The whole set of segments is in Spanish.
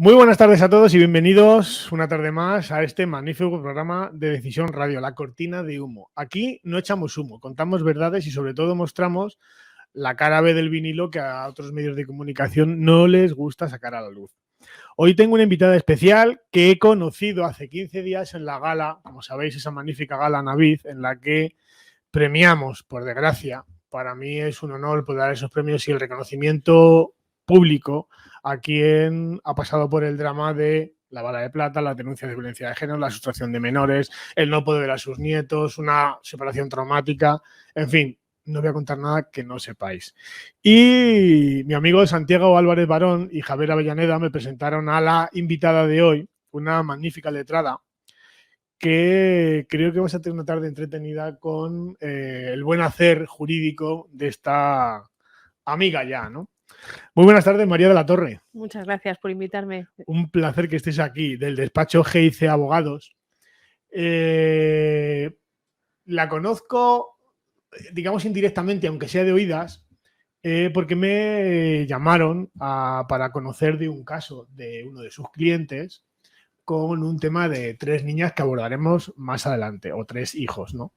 Muy buenas tardes a todos y bienvenidos una tarde más a este magnífico programa de Decisión Radio, La Cortina de Humo. Aquí no echamos humo, contamos verdades y sobre todo mostramos la cara B del vinilo que a otros medios de comunicación no les gusta sacar a la luz. Hoy tengo una invitada especial que he conocido hace 15 días en la gala, como sabéis, esa magnífica gala Navid, en la que premiamos, por desgracia. Para mí es un honor poder dar esos premios y el reconocimiento público a quien ha pasado por el drama de la bala de plata, las denuncias de violencia de género, la sustracción de menores, el no poder ver a sus nietos, una separación traumática, en fin, no voy a contar nada que no sepáis. Y mi amigo Santiago Álvarez Barón y Javier Avellaneda me presentaron a la invitada de hoy, una magnífica letrada, que creo que vas a tener una tarde entretenida con el buen hacer jurídico de esta amiga ya, ¿no? Muy buenas tardes, María de la Torre. Muchas gracias por invitarme. Un placer que estés aquí, del despacho GIC Abogados. La conozco, digamos, indirectamente, aunque sea de oídas, porque me llamaron para conocer de un caso de uno de sus clientes con un tema de 3 niñas que abordaremos más adelante, o 3 hijos, ¿no?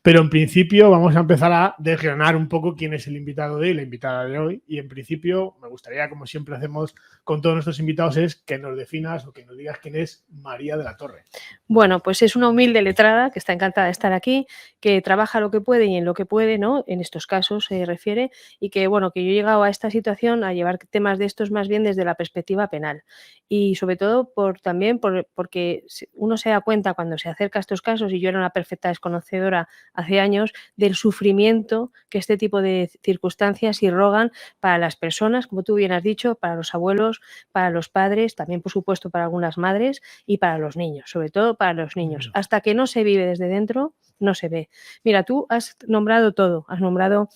Pero en principio vamos a empezar a desgranar un poco quién es el invitado de hoy, la invitada de hoy, y en principio me gustaría, como siempre hacemos con todos nuestros invitados, es que nos definas o que nos digas quién es María de la Torre. Bueno, pues es una humilde letrada que está encantada de estar aquí, que trabaja lo que puede y en lo que puede, ¿no? En estos casos se refiere, y que, bueno, que yo he llegado a esta situación a llevar temas de estos más bien desde la perspectiva penal. Y sobre todo porque uno se da cuenta cuando se acerca a estos casos, y yo era una perfecta desconocedora hace años, del sufrimiento que este tipo de circunstancias irrogan para las personas, como tú bien has dicho, para los abuelos, para los padres, también por supuesto para algunas madres y para los niños, sobre todo para los niños. Hasta que no se vive desde dentro, no se ve. Mira, tú has nombrado todo, has nombrado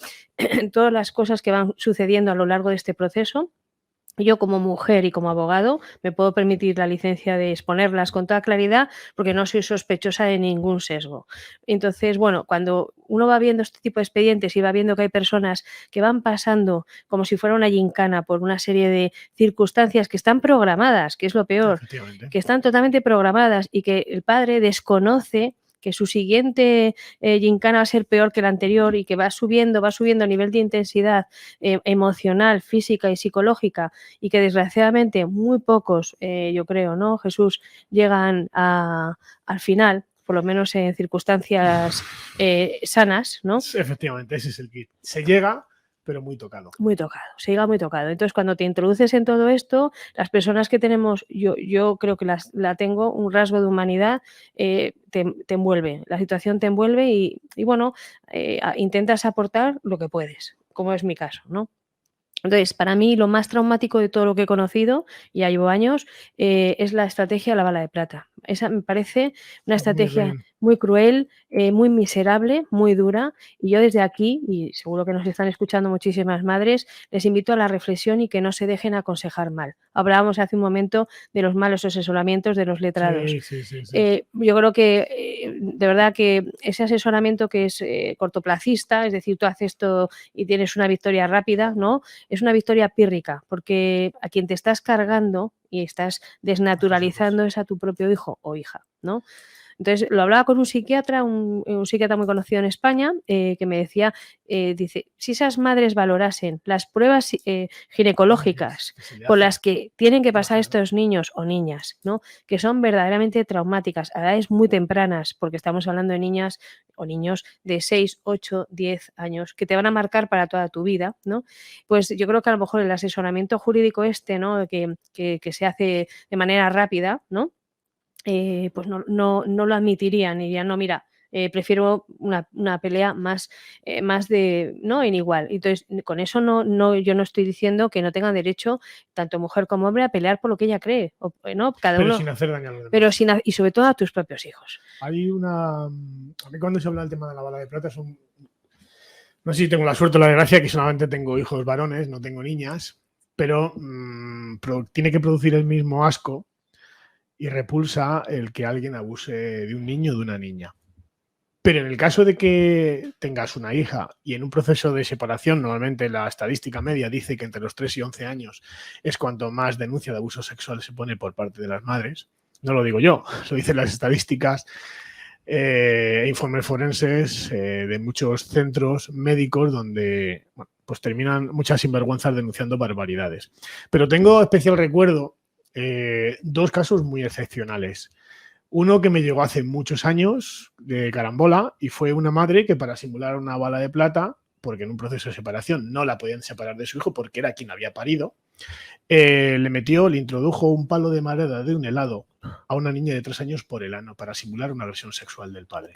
todas las cosas que van sucediendo a lo largo de este proceso. Yo, como mujer y como abogado, me puedo permitir la licencia de exponerlas con toda claridad porque no soy sospechosa de ningún sesgo. Entonces, bueno, cuando uno va viendo este tipo de expedientes y va viendo que hay personas que van pasando como si fuera una gincana por una serie de circunstancias que están programadas, que es lo peor, que están totalmente programadas, y que el padre desconoce que su siguiente gincana va a ser peor que la anterior, y que va subiendo a nivel de intensidad emocional, física y psicológica, y que desgraciadamente muy pocos, yo creo, ¿no, Jesús?, llegan al final, por lo menos en circunstancias sanas, ¿no? Efectivamente, ese es el kit. Se llega, pero muy tocado. Muy tocado, se llega muy tocado. Entonces, cuando te introduces en todo esto, las personas que tenemos, yo creo que la tengo, un rasgo de humanidad, te envuelve, la situación te envuelve y bueno, intentas aportar lo que puedes, como es mi caso, ¿no? Entonces, para mí lo más traumático de todo lo que he conocido, ya llevo años, es la estrategia de la bala de plata. Esa me parece una estrategia muy cruel, muy miserable, muy dura, y yo desde aquí, y seguro que nos están escuchando muchísimas madres, les invito a la reflexión y que no se dejen aconsejar mal. Hablábamos hace un momento de los malos asesoramientos de los letrados. Sí. Yo creo que, de verdad, que ese asesoramiento que es cortoplacista, es decir, tú haces esto y tienes una victoria rápida, ¿no?, es una victoria pírrica, porque a quien te estás cargando y estás desnaturalizando es a tu propio hijo o hija, ¿no? Entonces, lo hablaba con un psiquiatra, un psiquiatra muy conocido en España, que me decía, dice, si esas madres valorasen las pruebas ginecológicas por las que tienen que pasar estos niños o niñas, ¿no?, que son verdaderamente traumáticas a edades muy tempranas, porque estamos hablando de niñas o niños de 6, 8, 10 años, que te van a marcar para toda tu vida, ¿no? Pues yo creo que a lo mejor el asesoramiento jurídico ¿no?, que se hace de manera rápida, ¿no?, pues no lo admitirían, y dirían, no, mira, prefiero una pelea más de, ¿no?, en igual. Entonces, con eso yo no estoy diciendo que no tengan derecho, tanto mujer como hombre, a pelear por lo que ella cree, ¿no? Cada pero uno, sin hacer daño a los demás. pero y sobre todo a tus propios hijos. A mí cuando se habla del tema de la bala de plata no sé si tengo la suerte o la desgracia que solamente tengo hijos varones, no tengo niñas, pero tiene que producir el mismo asco y repulsa el que alguien abuse de un niño o de una niña. Pero en el caso de que tengas una hija y en un proceso de separación, normalmente la estadística media dice que entre los 3 y 11 años es cuanto más denuncia de abuso sexual se pone por parte de las madres. No lo digo yo, lo dicen las estadísticas, informes forenses de muchos centros médicos donde pues terminan muchas sinvergüenzas denunciando barbaridades. Pero tengo especial recuerdo 2 casos muy excepcionales. Uno que me llegó hace muchos años de carambola y fue una madre que para simular una bala de plata, porque en un proceso de separación no la podían separar de su hijo porque era quien había parido, le introdujo un palo de madera de un helado a una niña de 3 años por el ano para simular una agresión sexual del padre.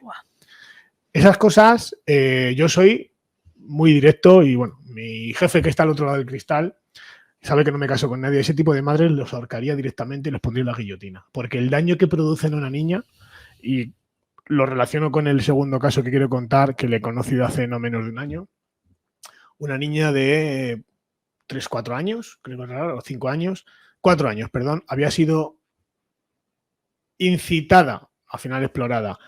Esas cosas, yo soy muy directo y bueno, mi jefe que está al otro lado del cristal sabe que no me caso con nadie. Ese tipo de madres los ahorcaría directamente y los pondría en la guillotina. Porque el daño que producen a una niña, y lo relaciono con el segundo caso que quiero contar, que le he conocido hace no menos de un año, una niña de 3, 4 años, creo que era, o 5 años, 4 años, perdón, había sido incitada, al final explorada,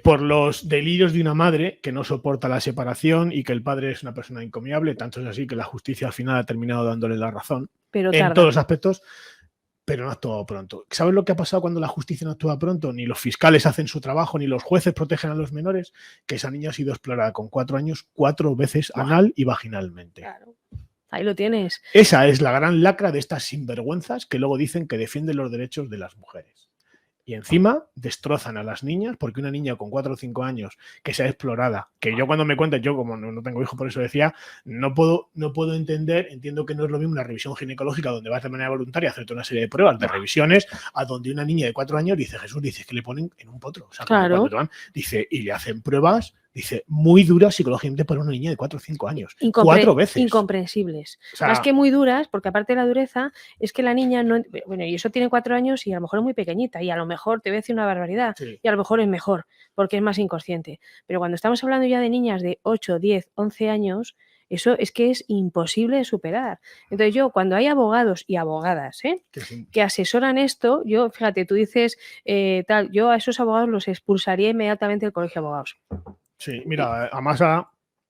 por los delirios de una madre que no soporta la separación y que el padre es una persona encomiable, tanto es así que la justicia al final ha terminado dándole la razón en todos los aspectos, pero no ha actuado pronto. ¿Sabes lo que ha pasado cuando la justicia no actúa pronto? Ni los fiscales hacen su trabajo, ni los jueces protegen a los menores, que esa niña ha sido explorada con 4 años 4 veces anal y vaginalmente. Claro. Ahí lo tienes. Esa es la gran lacra de estas sinvergüenzas que luego dicen que defienden los derechos de las mujeres. Y encima destrozan a las niñas porque una niña con 4 o 5 años que sea explorada, que yo cuando me cuentan, yo como no tengo hijo, por eso decía, no puedo entender, entiendo que no es lo mismo una revisión ginecológica donde vas de manera voluntaria a hacerte una serie de pruebas, de revisiones, a donde una niña de 4 años dice, Jesús, dice que le ponen en un potro. O sea, claro. Dice, y le hacen pruebas, dice, muy duras psicológicamente para una niña de 4 o 5 años. 4 veces. Incomprensibles. O sea, más que muy duras, porque aparte de la dureza, es que la niña no... Bueno, y eso tiene 4 años y a lo mejor es muy pequeñita y a lo mejor te voy a decir una barbaridad, sí. Y a lo mejor es mejor, porque es más inconsciente. Pero cuando estamos hablando ya de niñas de 8, 10, 11 años, eso es que es imposible de superar. Entonces yo, cuando hay abogados y abogadas que asesoran esto, yo, fíjate, tú dices tal, yo a esos abogados los expulsaría inmediatamente del colegio de abogados. Sí, mira, además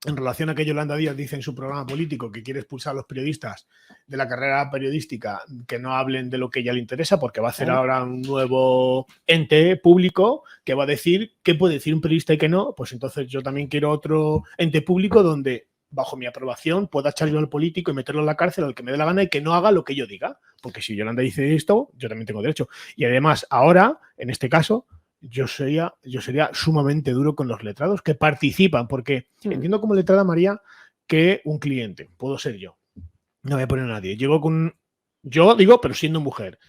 en relación a que Yolanda Díaz dice en su programa político que quiere expulsar a los periodistas de la carrera periodística que no hablen de lo que ella le interesa porque va a hacer ahora un nuevo ente público que va a decir qué puede decir un periodista y qué no, pues entonces yo también quiero otro ente público donde bajo mi aprobación pueda echar yo al político y meterlo en la cárcel al que me dé la gana y que no haga lo que yo diga, porque si Yolanda dice esto, yo también tengo derecho. Y además ahora, en este caso, yo sería sumamente duro con los letrados que participan, porque entiendo como letrada, María, que un cliente, puedo ser yo, no voy a poner a nadie, yo digo, pero siendo mujer,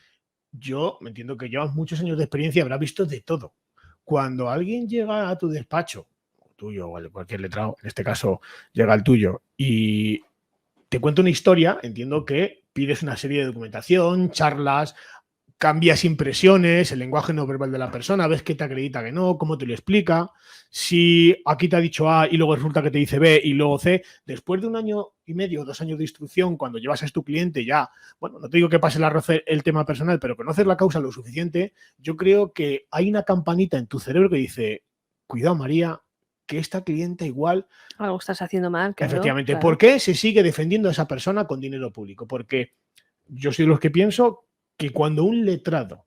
yo me entiendo que llevas muchos años de experiencia, habrás visto de todo. Cuando alguien llega a tu despacho, tuyo o cualquier letrado, en este caso llega al tuyo, y te cuenta una historia, entiendo que pides una serie de documentación, charlas, cambias impresiones, el lenguaje no verbal de la persona, ves que te acredita que no, cómo te lo explica, si aquí te ha dicho A y luego resulta que te dice B y luego C, después de 1 año y medio, 2 años de instrucción, cuando llevas a tu cliente ya, bueno, no te digo que pase el tema personal, pero conoces la causa lo suficiente, yo creo que hay una campanita en tu cerebro que dice, cuidado María, que esta clienta igual... Algo estás haciendo mal. Claro, efectivamente, claro. ¿Por qué se sigue defendiendo a esa persona con dinero público? Porque yo soy de los que pienso que cuando un letrado,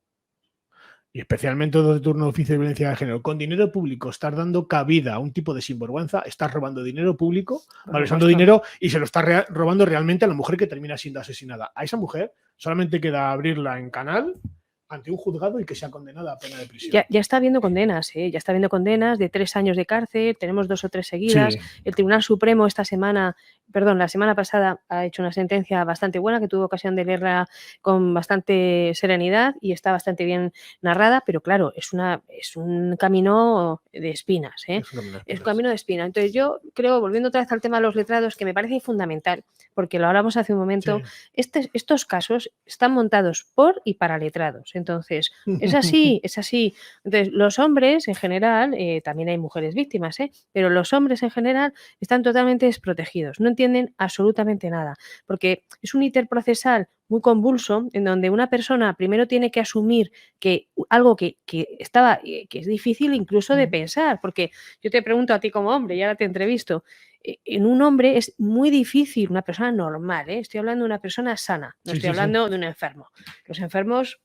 y especialmente de turno de oficio de violencia de género, con dinero público estás dando cabida a un tipo de sinvergüenza, estás robando dinero público, malversando dinero y se lo estás robando realmente a la mujer que termina siendo asesinada. A esa mujer solamente queda abrirla en canal ante un juzgado y que sea condenada a pena de prisión. Ya está habiendo condenas, ya está habiendo condenas de 3 años de cárcel, tenemos 2 o 3 seguidas. Sí. El Tribunal Supremo la semana pasada ha hecho una sentencia bastante buena que tuve ocasión de leerla con bastante serenidad y está bastante bien narrada, pero claro, es un camino de espinas, Es un camino de espinas. Entonces yo creo, volviendo otra vez al tema de los letrados, que me parece fundamental, porque lo hablamos hace un momento, estos casos están montados por y para letrados. Entonces, es así, es así. Entonces, los hombres en general, también hay mujeres víctimas, pero los hombres en general están totalmente desprotegidos, no entienden absolutamente nada, porque es un hiperprocesal muy convulso en donde una persona primero tiene que asumir que algo que es difícil incluso de pensar, porque yo te pregunto a ti como hombre, y ahora te entrevisto, en un hombre es muy difícil, una persona normal, estoy hablando de una persona sana, no estoy hablando de un enfermo. Los enfermos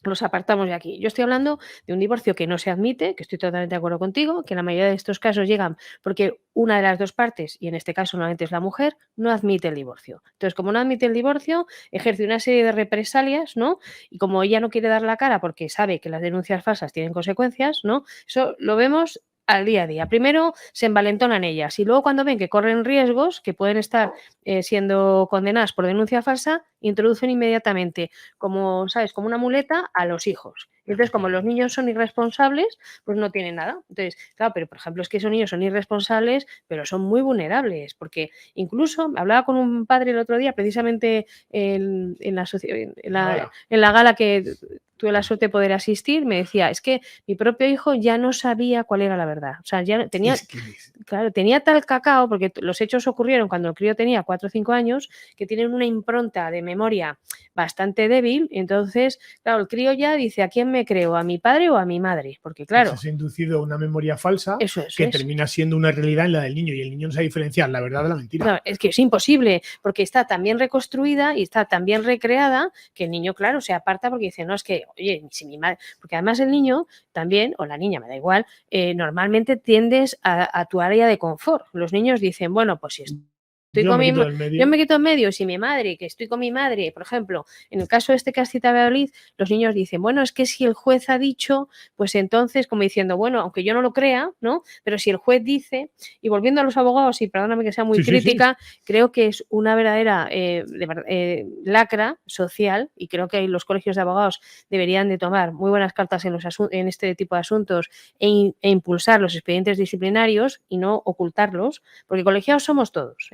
los apartamos de aquí. Yo estoy hablando de un divorcio que no se admite, que estoy totalmente de acuerdo contigo, que en la mayoría de estos casos llegan porque una de las dos partes, y en este caso normalmente es la mujer, no admite el divorcio. Entonces, como no admite el divorcio, ejerce una serie de represalias, ¿no? Y como ella no quiere dar la cara porque sabe que las denuncias falsas tienen consecuencias, ¿no? Eso lo vemos al día a día. Primero se envalentonan ellas y luego cuando ven que corren riesgos, que pueden estar siendo condenadas por denuncia falsa, introducen inmediatamente, como, ¿sabes?, como una muleta a los hijos. Entonces, como los niños son irresponsables, pues no tienen nada. Entonces, claro, pero por ejemplo, es que esos niños son irresponsables, pero son muy vulnerables, porque incluso hablaba con un padre el otro día, precisamente en la gala que tuve la suerte de poder asistir, me decía, es que mi propio hijo ya no sabía cuál era la verdad. O sea, ya tenía, claro, tenía tal cacao, porque los hechos ocurrieron cuando el crío tenía 4 o 5 años, que tienen una impronta de memoria bastante débil. Entonces, claro, el crío ya dice, ¿a quién me creo? ¿A mi padre o a mi madre? Porque claro, pues has inducido una memoria falsa que termina siendo una realidad en la del niño, y el niño no sabe diferenciar la verdad de la mentira. No, es que es imposible, porque está tan bien reconstruida y está tan bien recreada que el niño, claro, se aparta porque dice, no, es que, oye, si mi madre, porque además el niño también, o la niña, me da igual, normalmente tiendes a tu área de confort. Los niños dicen, bueno, pues si yo me quito en medio, si mi madre, que estoy con mi madre, por ejemplo, en el caso este que has citado, Valladolid, los niños dicen, bueno, es que si el juez ha dicho, pues entonces, como diciendo, bueno, aunque yo no lo crea, ¿no? Pero si el juez dice, y volviendo a los abogados, y perdóname que sea muy crítica, creo que es una verdadera lacra social, y creo que los colegios de abogados deberían de tomar muy buenas cartas en este tipo de asuntos e impulsar los expedientes disciplinarios y no ocultarlos, porque colegiados somos todos,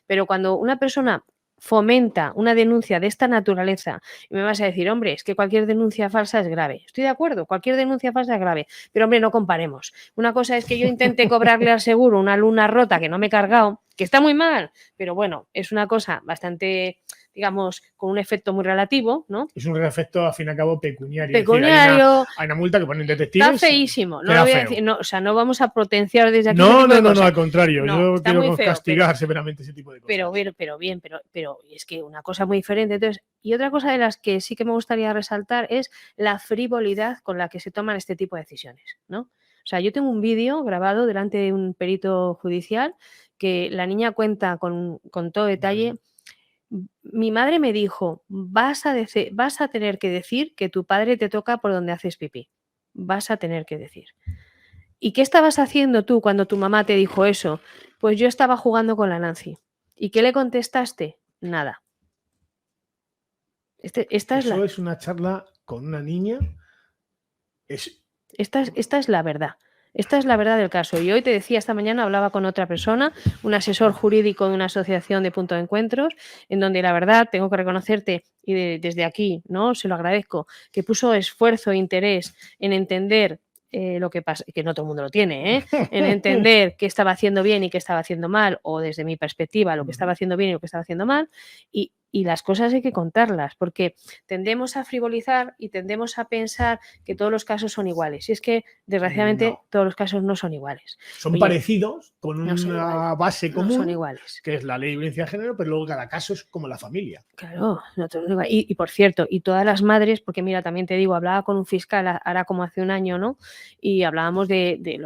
pero cuando una persona fomenta una denuncia de esta naturaleza y me vas a decir, hombre, es que cualquier denuncia falsa es grave. Estoy de acuerdo, cualquier denuncia falsa es grave, pero hombre, no comparemos. Una cosa es que yo intente cobrarle al seguro una luna rota que no me he cargado, que está muy mal, pero bueno, es una cosa bastante, digamos, con un efecto muy relativo, ¿no? Es un efecto, al fin y al cabo, pecuniario. Pecuniario. Es decir, hay una multa que ponen detectives. Está feísimo. No lo voy a decir, no, o sea, no vamos a potenciar desde aquí. No, al contrario. No, yo quiero castigar severamente ese tipo de cosas. Pero es que una cosa muy diferente. Entonces, y otra cosa de las que sí que me gustaría resaltar es la frivolidad con la que se toman este tipo de decisiones, ¿no? O sea, yo tengo un vídeo grabado delante de un perito judicial que la niña cuenta con todo detalle. Mi madre me dijo, vas a tener que decir que tu padre te toca por donde haces pipí. Vas a tener que decir. ¿Y qué estabas haciendo tú cuando tu mamá te dijo eso? Pues yo estaba jugando con la Nancy. ¿Y qué le contestaste? Nada. Eso es una charla con una niña. Esta es la verdad. Esta es la verdad del caso. Y hoy te decía, esta mañana hablaba con otra persona, un asesor jurídico de una asociación de punto de encuentros, en donde la verdad tengo que reconocerte, y desde aquí, ¿no? Se lo agradezco, que puso esfuerzo e interés en entender lo que pasa, que no todo el mundo lo tiene, en entender qué estaba haciendo bien y qué estaba haciendo mal, o desde mi perspectiva, lo que estaba haciendo bien y lo que estaba haciendo mal, y las cosas hay que contarlas, porque tendemos a frivolizar y tendemos a pensar que todos los casos son iguales. Y es que, desgraciadamente, todos los casos no son iguales. Son parecidos, con una base común, no son iguales, que es la ley de violencia de género, pero luego cada caso es como la familia. Claro, no todos son iguales. Y por cierto, y todas las madres, porque mira, también te digo, hablaba con un fiscal ahora como hace un año, ¿no? Y hablábamos de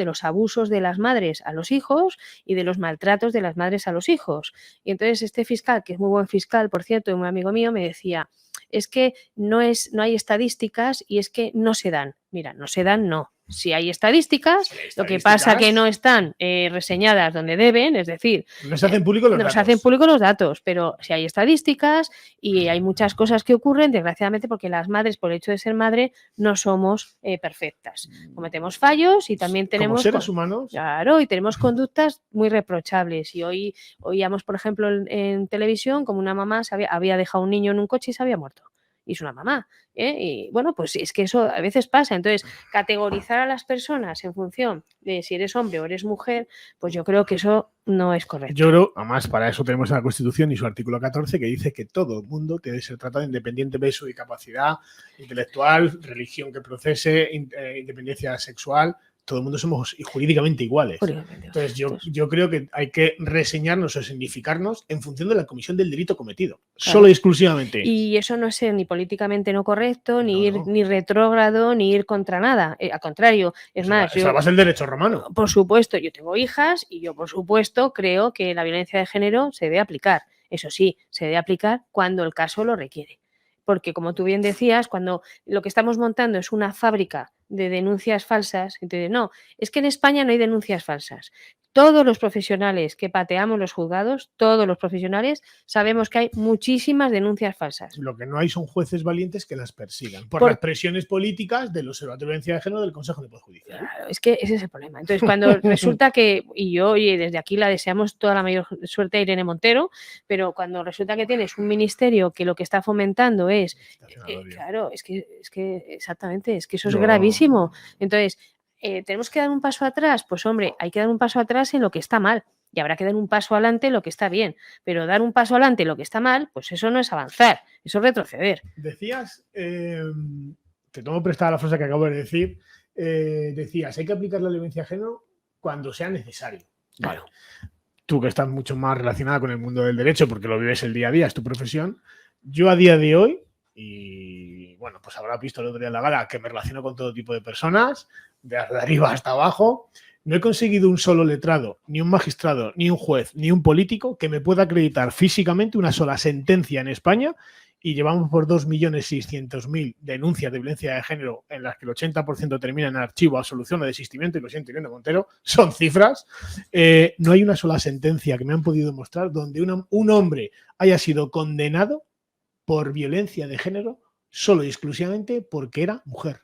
los abusos de las madres a los hijos y de los maltratos de las madres a los hijos. Y entonces este fiscal, que es muy buen fiscal, por cierto, y un amigo mío, me decía, es que no hay estadísticas y es que no se dan. Mira, no se dan, no. Si hay estadísticas, lo que pasa es que no están reseñadas donde deben, es decir, no se hacen públicos los datos. Se hacen públicos los datos, pero si hay estadísticas y hay muchas cosas que ocurren, desgraciadamente, porque las madres, por el hecho de ser madre, no somos perfectas. Cometemos fallos y también tenemos... Como seres humanos. Claro, y tenemos conductas muy reprochables. Y hoy oíamos, por ejemplo, en televisión, como una mamá había dejado un niño en un coche y se había muerto. y es una mamá. Y bueno, pues es que eso a veces pasa. Entonces, categorizar a las personas en función de si eres hombre o eres mujer, pues yo creo que eso no es correcto. Yo creo, además, para eso tenemos la Constitución y su artículo 14 que dice que todo el mundo tiene que ser tratado independientemente de su capacidad intelectual, religión que procese, independencia sexual. Todo el mundo somos jurídicamente iguales. Entonces, yo creo que hay que reseñarnos o significarnos en función de la comisión del delito cometido. Claro. Solo y exclusivamente. Y eso no es ser ni políticamente no correcto, ni ir ni retrógrado, ni ir contra nada. Al contrario, es más. Esa va a ser el derecho romano. Por supuesto, yo tengo hijas y yo, por supuesto, creo que la violencia de género se debe aplicar. Eso sí, se debe aplicar cuando el caso lo requiere. Porque, como tú bien decías, cuando lo que estamos montando es una fábrica de denuncias falsas, entonces, no, es que en España no hay denuncias falsas. Todos los profesionales que pateamos los juzgados, todos los profesionales, sabemos que hay muchísimas denuncias falsas. Lo que no hay son jueces valientes que las persigan por las presiones políticas del Observatorio de Violencia de Género del Consejo de Poder Judicial. Claro, es que ese es el problema. Entonces, cuando resulta que, y yo, oye, desde aquí la deseamos toda la mayor suerte a Irene Montero, pero cuando resulta que tienes un ministerio que lo que está fomentando es, claro, es que exactamente, es que eso es gravísimo. Entonces, ¿tenemos que dar un paso atrás? Pues hombre, hay que dar un paso atrás en lo que está mal y habrá que dar un paso adelante en lo que está bien, pero dar un paso adelante en lo que está mal, pues eso no es avanzar, eso es retroceder. Decías, te tomo prestada la frase que acabo de decir, decías, hay que aplicar la violencia de género cuando sea necesario. Claro. Vale. Tú que estás mucho más relacionada con el mundo del derecho porque lo vives el día a día, es tu profesión, yo a día de hoy, y bueno, pues habrá visto el otro día en la gala que me relaciono con todo tipo de personas, de arriba hasta abajo, no he conseguido un solo letrado, ni un magistrado, ni un juez, ni un político que me pueda acreditar físicamente una sola sentencia en España y llevamos por 2.600.000 denuncias de violencia de género en las que el 80% termina en archivo, absolución o desistimiento, y lo siento, Irene Montero, son cifras. No hay una sola sentencia que me han podido demostrar donde un hombre haya sido condenado por violencia de género solo y exclusivamente porque era mujer.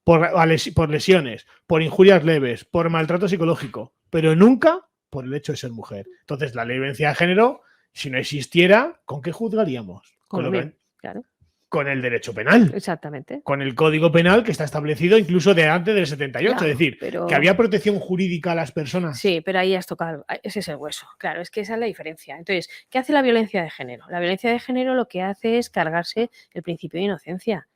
Por lesiones, por injurias leves, por maltrato psicológico, pero nunca por el hecho de ser mujer. Entonces, la ley de violencia de género, si no existiera, ¿con qué juzgaríamos? Claro. Con el derecho penal. Exactamente. Con el Código Penal que está establecido incluso de antes del 78. Claro, es decir, que había protección jurídica a las personas. Sí, pero ahí has tocado, ese es el hueso. Claro, es que esa es la diferencia. Entonces, ¿qué hace la violencia de género? La violencia de género lo que hace es cargarse el principio de inocencia.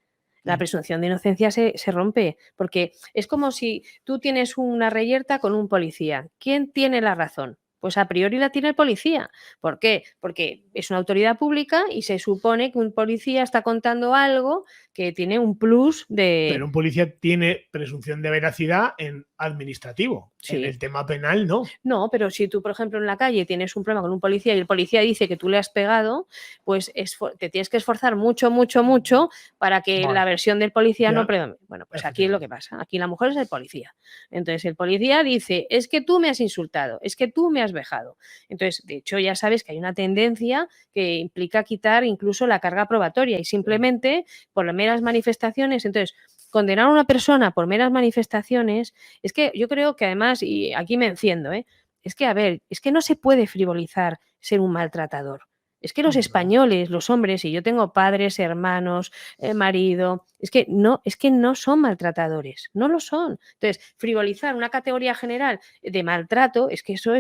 La presunción de inocencia se rompe, porque es como si tú tienes una reyerta con un policía. ¿Quién tiene la razón? Pues a priori la tiene el policía. ¿Por qué? Porque es una autoridad pública y se supone que un policía está contando algo que tiene un plus de... Pero un policía tiene presunción de veracidad en administrativo. Sí. En el tema penal, no. No, pero si tú, por ejemplo, en la calle tienes un problema con un policía y el policía dice que tú le has pegado, pues te tienes que esforzar mucho, mucho, mucho para que la versión del policía no predomine. Bueno, pues aquí es lo que pasa. Aquí la mujer es el policía. Entonces, el policía dice, es que tú me has insultado, es que tú me has vejado. Entonces, de hecho, ya sabes que hay una tendencia que implica quitar incluso la carga probatoria y simplemente por las meras manifestaciones. Entonces, condenar a una persona por meras manifestaciones, es que yo creo que además, y aquí me enciendo, es que, a ver, es que no se puede frivolizar ser un maltratador. Es que los españoles, los hombres, y yo tengo padres, hermanos, marido, es que no son maltratadores, no lo son. Entonces, frivolizar una categoría general de maltrato, es que eso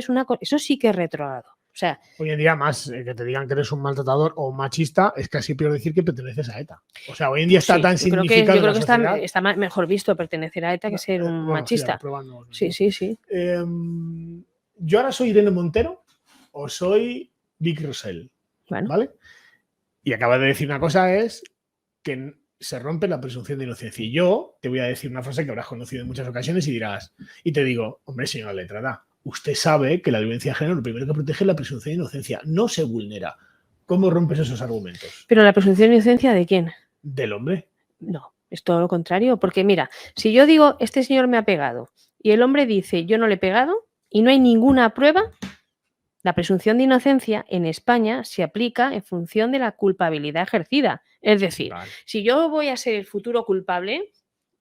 sí que es retrógrado. O sea, hoy en día más que te digan que eres un maltratador o machista es casi peor decir que perteneces a ETA. O sea, hoy en día está tan significado. Yo creo que está mejor visto pertenecer a ETA que ser un machista. Sí. Yo ahora soy Irene Montero o soy Vic Rosell. Bueno. ¿Vale? Y acabas de decir una cosa, es que se rompe la presunción de inocencia. Y yo te voy a decir una frase que habrás conocido en muchas ocasiones y dirás, y te digo, hombre, señora letrada, usted sabe que la violencia de género lo primero que protege es la presunción de inocencia, no se vulnera. ¿Cómo rompes esos argumentos? ¿Pero la presunción de inocencia de quién? Del hombre. No, es todo lo contrario, porque mira, si yo digo, este señor me ha pegado, y el hombre dice, yo no le he pegado, y no hay ninguna prueba, la presunción de inocencia en España se aplica en función de la culpabilidad ejercida. Es decir, si yo voy a ser el futuro culpable,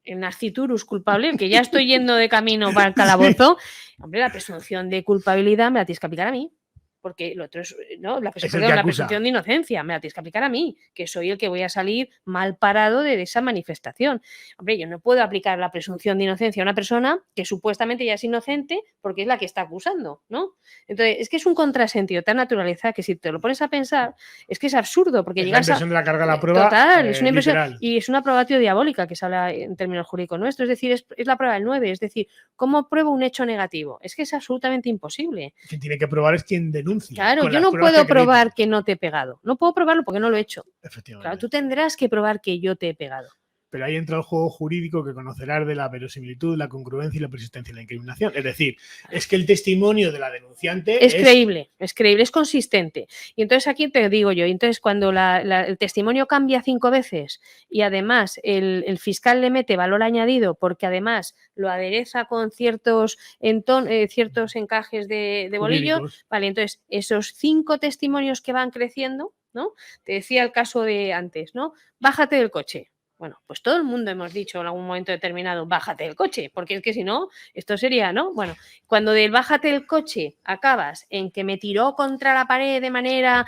el nasciturus culpable, el que ya estoy yendo de camino para el calabozo, hombre, la presunción de culpabilidad me la tienes que aplicar a mí. porque lo otro es, ¿no? La Es el que acusa. presunción de inocencia, me la tienes que aplicar a mí, que soy el que voy a salir mal parado de esa manifestación. Hombre, yo no puedo aplicar la presunción de inocencia a una persona que supuestamente ya es inocente porque es la que está acusando, ¿no? Entonces, es que es un contrasentido tan naturaleza que si te lo pones a pensar, es que es absurdo, porque es la llegas a... inversión de la carga a la prueba. Total, es una inversión, literal. y es una probatio diabólica que se habla en términos jurídicos nuestros, es decir, es la prueba del 9, es decir, ¿cómo pruebo un hecho negativo? Es que es absolutamente imposible. Quien tiene que probar es quien denuncia. Claro, yo no puedo probar que no te he pegado. No puedo probarlo porque no lo he hecho. Efectivamente. Claro, tú tendrás que probar que yo te he pegado. Pero ahí entra el juego jurídico que conocerás de la verosimilitud, la congruencia y la persistencia de la incriminación. Es decir, es que el testimonio de la denunciante es creíble, es consistente. Y entonces aquí te digo yo, entonces cuando el testimonio cambia 5 veces y además el fiscal le mete valor añadido porque además lo adereza con ciertos encajes de bolillo, vale, entonces esos 5 testimonios que van creciendo, ¿no? Te decía el caso de antes, ¿no? Bájate del coche. Bueno, pues todo el mundo hemos dicho en algún momento determinado, bájate del coche, porque es que si no, esto sería, ¿no? Bueno, cuando del bájate del coche acabas en que me tiró contra la pared de manera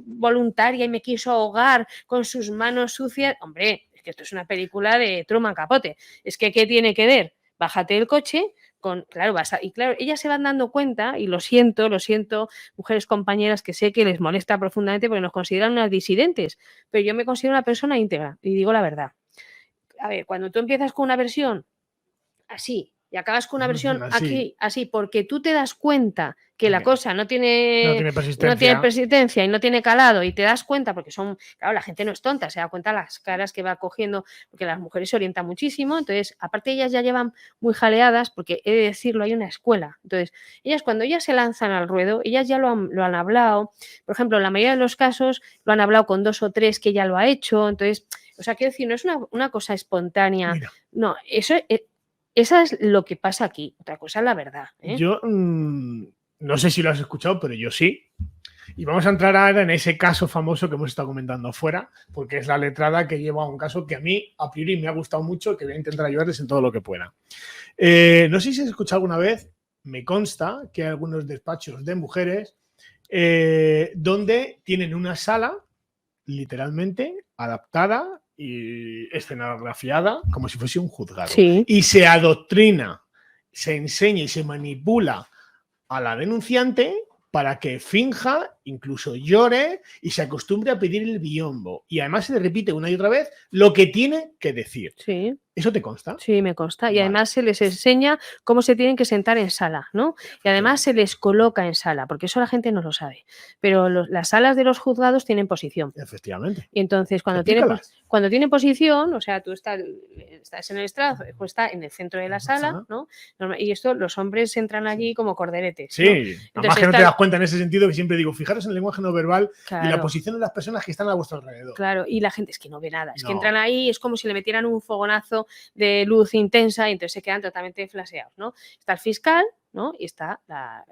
voluntaria y me quiso ahogar con sus manos sucias, hombre, es que esto es una película de Truman Capote. Es que, ¿qué tiene que ver? Bájate del coche. Claro, ellas se van dando cuenta, y lo siento, mujeres compañeras que sé que les molesta profundamente porque nos consideran unas disidentes, pero yo me considero una persona íntegra y digo la verdad. A ver, cuando tú empiezas con una versión así y acabas con una versión aquí, así, porque tú te das cuenta que la cosa no tiene persistencia y no tiene calado y te das cuenta, porque claro, la gente no es tonta, se da cuenta las caras que va cogiendo, porque las mujeres se orientan muchísimo, entonces, aparte ellas ya llevan muy jaleadas, porque he de decirlo, hay una escuela, entonces, ellas cuando ellas se lanzan al ruedo, ellas ya lo han hablado, por ejemplo, en la mayoría de los casos lo han hablado con 2 o 3 que ya lo ha hecho, entonces, o sea, quiero decir, no es una cosa espontánea, no, esa es lo que pasa aquí. Otra cosa es la verdad. Yo no sé si lo has escuchado, pero yo sí. Y vamos a entrar ahora en ese caso famoso que hemos estado comentando afuera, porque es la letrada que lleva a un caso que a mí, a priori, me ha gustado mucho, que voy a intentar ayudarles en todo lo que pueda. No sé si has escuchado alguna vez, me consta que hay algunos despachos de mujeres donde tienen una sala, literalmente, adaptada y escenografiada como si fuese un juzgado. Sí. Y se adoctrina, se enseña y se manipula a la denunciante para que finja, incluso llore y se acostumbre a pedir el biombo. Y además se le repite una y otra vez lo que tiene que decir. Sí. ¿Eso te consta? Sí, me consta. Y además se les enseña cómo se tienen que sentar en sala, ¿no? Y además se les coloca en sala, porque eso la gente no lo sabe. Pero las salas de los juzgados tienen posición. Efectivamente. Y entonces cuando tienen posición, o sea, tú estás en el estrado, pues está en el centro de la sala, ¿no? Y esto, los hombres entran allí como corderetes. Sí, ¿no? Además que no te das cuenta en ese sentido, que siempre digo, fijaros en el lenguaje no verbal y la posición de las personas que están a vuestro alrededor. Claro, y la gente es que no ve nada, es que entran ahí, es como si le metieran un fogonazo de luz intensa y entonces se quedan totalmente flasheados, ¿no? Está el fiscal, ¿no? Y está la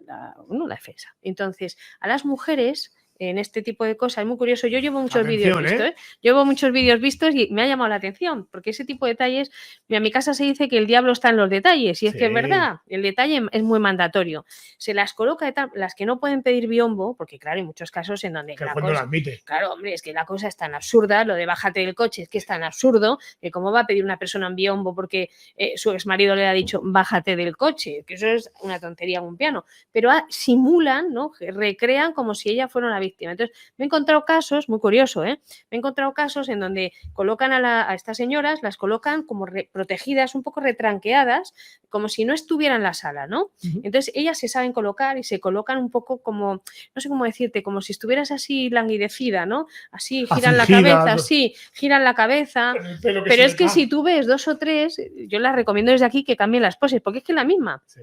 defensa. Entonces, a las mujeres en este tipo de cosas, es muy curioso, yo llevo muchos vídeos vistos, llevo muchos vídeos vistos y me ha llamado la atención, porque ese tipo de detalles, a mi casa se dice que el diablo está en los detalles, y es que es verdad, el detalle es muy mandatorio. Se las coloca de tal, las que no pueden pedir biombo, porque claro, hay muchos casos en donde la cosa, no admite. Claro, hombre, es que la cosa es tan absurda, lo de bájate del coche es que es tan absurdo, que cómo va a pedir una persona un biombo porque su exmarido le ha dicho bájate del coche, que eso es una tontería, un piano, pero simulan, ¿no? Recrean como si ella fuera una víctima. Entonces, me he encontrado casos, muy curioso, me he encontrado casos en donde colocan a estas señoras, las colocan como protegidas, un poco retranqueadas, como si no estuvieran en la sala, ¿no? Entonces, ellas se saben colocar y se colocan un poco como, no sé cómo decirte, como si estuvieras así languidecida, ¿no? Así, giran la cabeza, así, giran la cabeza, pero es que si tú ves 2 o 3, yo les recomiendo desde aquí que cambien las poses, porque es que es la misma. Sí.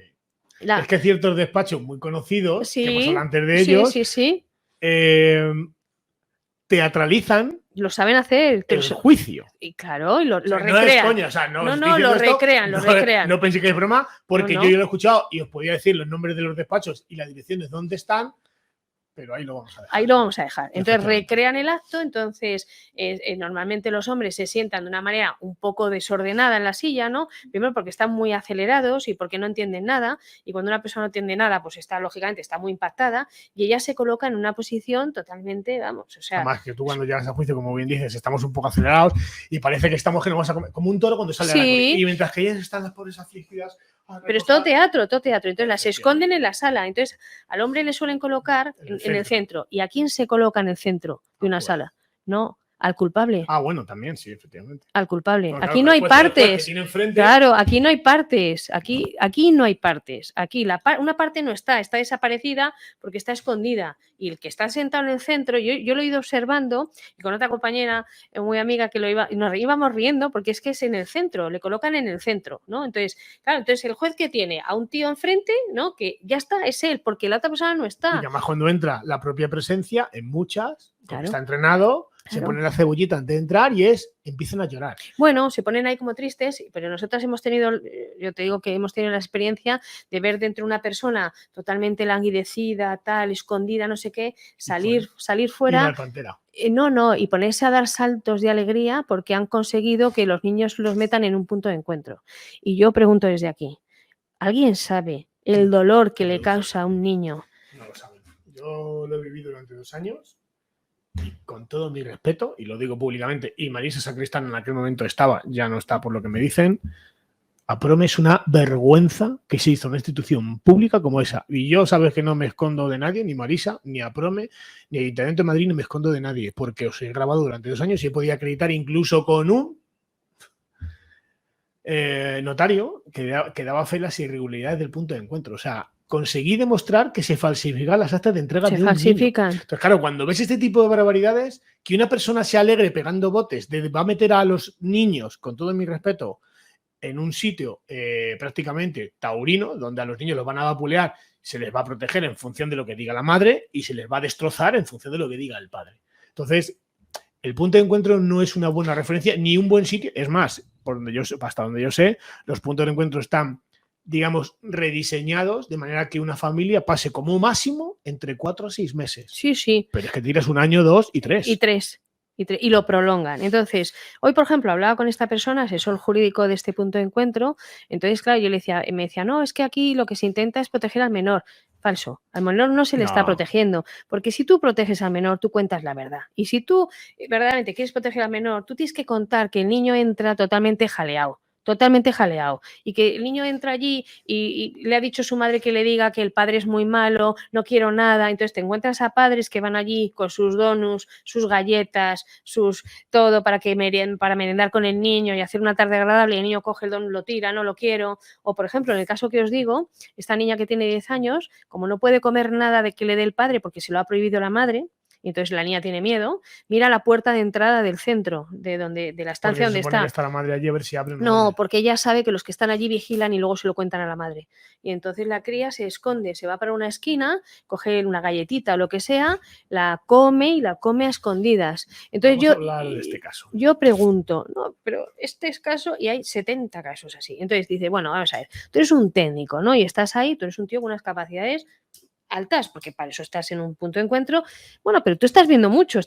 Es que ciertos despachos muy conocidos, que hemos hablado antes de ellos, teatralizan, lo saben hacer, el juicio. Y claro, y lo recrean. No es coña, o sea, lo recrean. No pensé que es broma, porque yo ya lo he escuchado y os podía decir los nombres de los despachos y las direcciones donde están, pero ahí lo vamos a dejar. Ahí lo vamos a dejar. Entonces recrean el acto, entonces normalmente los hombres se sientan de una manera un poco desordenada en la silla, ¿no? Primero porque están muy acelerados y porque no entienden nada, y cuando una persona no entiende nada, pues lógicamente está muy impactada, y ella se coloca en una posición totalmente, vamos, o sea... Además que tú cuando llegas a juicio, como bien dices, estamos un poco acelerados y parece que estamos que nos vamos a comer, como un toro cuando sale a la corrida. Y mientras que ellas están las pobres afligidas... Pero es todo teatro, todo teatro. Entonces las esconden en la sala. Entonces al hombre le suelen colocar en el centro. ¿Y a quién se coloca en el centro de una sala? No, al culpable. Ah, bueno, también, sí, efectivamente. Al culpable. Bueno, aquí no hay partes. Claro, aquí no hay partes. Aquí no hay partes. Aquí una parte no está desaparecida porque está escondida. Y el que está sentado en el centro, yo lo he ido observando, y con otra compañera muy amiga que nos íbamos riendo, porque es que es en el centro, le colocan en el centro, ¿no? Entonces, claro, entonces el juez que tiene a un tío enfrente, ¿no? Que ya está, es él, porque la otra persona no está. Y además cuando entra la propia presencia, en muchas, claro, está entrenado, se pone la cebollita antes de entrar y empiezan a llorar. Bueno, se ponen ahí como tristes, pero nosotras hemos tenido, yo te digo que hemos tenido la experiencia de ver dentro de una persona totalmente languidecida, tal, escondida, no sé qué, salir fuera. Y ponerse a dar saltos de alegría porque han conseguido que los niños los metan en un punto de encuentro. Y yo pregunto desde aquí, ¿alguien sabe el dolor que le causa a un niño? No lo saben. Yo lo he vivido durante 2 años. Y con todo mi respeto, y lo digo públicamente, y Marisa Sacristán en aquel momento estaba, ya no está por lo que me dicen, APROME es una vergüenza que se hizo una institución pública como esa. Y yo sabes que no me escondo de nadie, ni Marisa, ni APROME, ni Ayuntamiento de Madrid, no me escondo de nadie, porque os he grabado durante 2 años y he podido acreditar incluso con un notario que daba fe a las irregularidades del punto de encuentro. O sea, conseguí demostrar que se falsifican las actas de entrega de un niño. Entonces, claro, cuando ves este tipo de barbaridades, que una persona se alegre pegando botes, va a meter a los niños, con todo mi respeto, en un sitio prácticamente taurino, donde a los niños los van a vapulear, se les va a proteger en función de lo que diga la madre y se les va a destrozar en función de lo que diga el padre. Entonces, el punto de encuentro no es una buena referencia ni un buen sitio. Es más, hasta donde yo sé, los puntos de encuentro están, digamos, rediseñados de manera que una familia pase como máximo entre 4 a 6 meses. Sí, sí. Pero es que tiras 1 año, 2 y 3. Y lo prolongan. Entonces, hoy, por ejemplo, hablaba con esta persona, asesor jurídico de este punto de encuentro. Entonces, claro, yo me decía, no, es que aquí lo que se intenta es proteger al menor. Falso. Al menor no se le está protegiendo, porque si tú proteges al menor, tú cuentas la verdad. Y si tú verdaderamente quieres proteger al menor, tú tienes que contar que el niño entra totalmente jaleado, y que el niño entra allí y le ha dicho a su madre que le diga que el padre es muy malo, no quiero nada. Entonces te encuentras a padres que van allí con sus donuts, sus galletas, todo para merendar con el niño y hacer una tarde agradable, y el niño coge el donut, lo tira, no lo quiero. O por ejemplo, en el caso que os digo, esta niña que tiene 10 años, como no puede comer nada de que le dé el padre porque se lo ha prohibido la madre, y entonces la niña tiene miedo, mira la puerta de entrada del centro, de la estancia donde está. Que está la madre allí a ver si abre. No, porque ella sabe que los que están allí vigilan y luego se lo cuentan a la madre. Y entonces la cría se esconde, se va para una esquina, coge una galletita o lo que sea, la come y la come a escondidas. Entonces Vamos a hablar de este caso. Yo pregunto, no, pero este es caso y hay 70 casos así. Entonces dice, bueno, vamos a ver, tú eres un técnico, ¿no? Y estás ahí, tú eres un tío con unas capacidades altas, porque para eso estás en un punto de encuentro. Bueno, pero tú estás viendo mucho.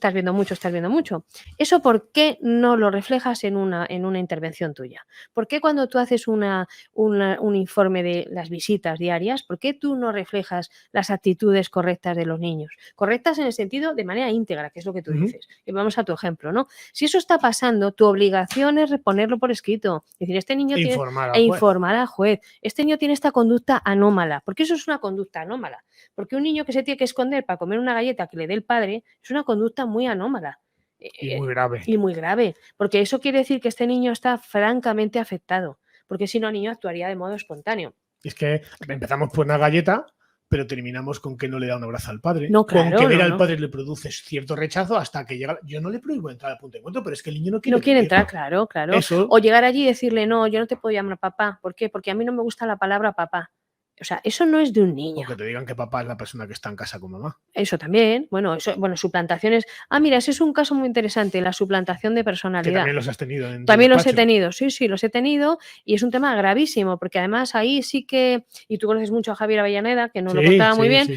¿Eso por qué no lo reflejas en una intervención tuya? ¿Por qué cuando tú haces un informe de las visitas diarias, por qué tú no reflejas las actitudes correctas de los niños? Correctas en el sentido de manera íntegra, que es lo que tú dices. Y vamos a tu ejemplo, ¿no? Si eso está pasando, tu obligación es ponerlo por escrito. Es decir, este niño informar al juez. Este niño tiene esta conducta anómala, porque eso es una conducta anómala. Porque un niño que se tiene que esconder para comer una galleta que le dé el padre es una conducta muy anómala. Y muy grave. Y muy grave. Porque eso quiere decir que este niño está francamente afectado. Porque si no, el niño actuaría de modo espontáneo. Es que empezamos por una galleta, pero terminamos con que no le da un abrazo al padre. No, claro, con que ver al padre le produce cierto rechazo hasta que llega. Yo no le prohíbo entrar al punto de encuentro, pero es que el niño no quiere entrar, claro. Eso. O llegar allí y decirle, no, yo no te puedo llamar papá. ¿Por qué? Porque a mí no me gusta la palabra papá. O sea, eso no es de un niño. O que te digan que papá es la persona que está en casa con mamá. Eso también. Bueno, suplantaciones. Ah, mira, ese es un caso muy interesante, la suplantación de Que personalidad. también los has tenido en tu También los he despacho. tenido, sí, los he tenido y es un tema gravísimo, porque además ahí sí que, y tú conoces mucho a Javier Avellaneda, que nos lo contaba muy bien,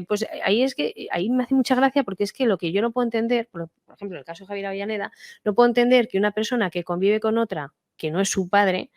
pues ahí es que, ahí me hace mucha gracia porque es que lo que yo no puedo entender, por ejemplo, en el caso de Javier Avellaneda, no puedo entender que una persona que convive con otra que no es su padre,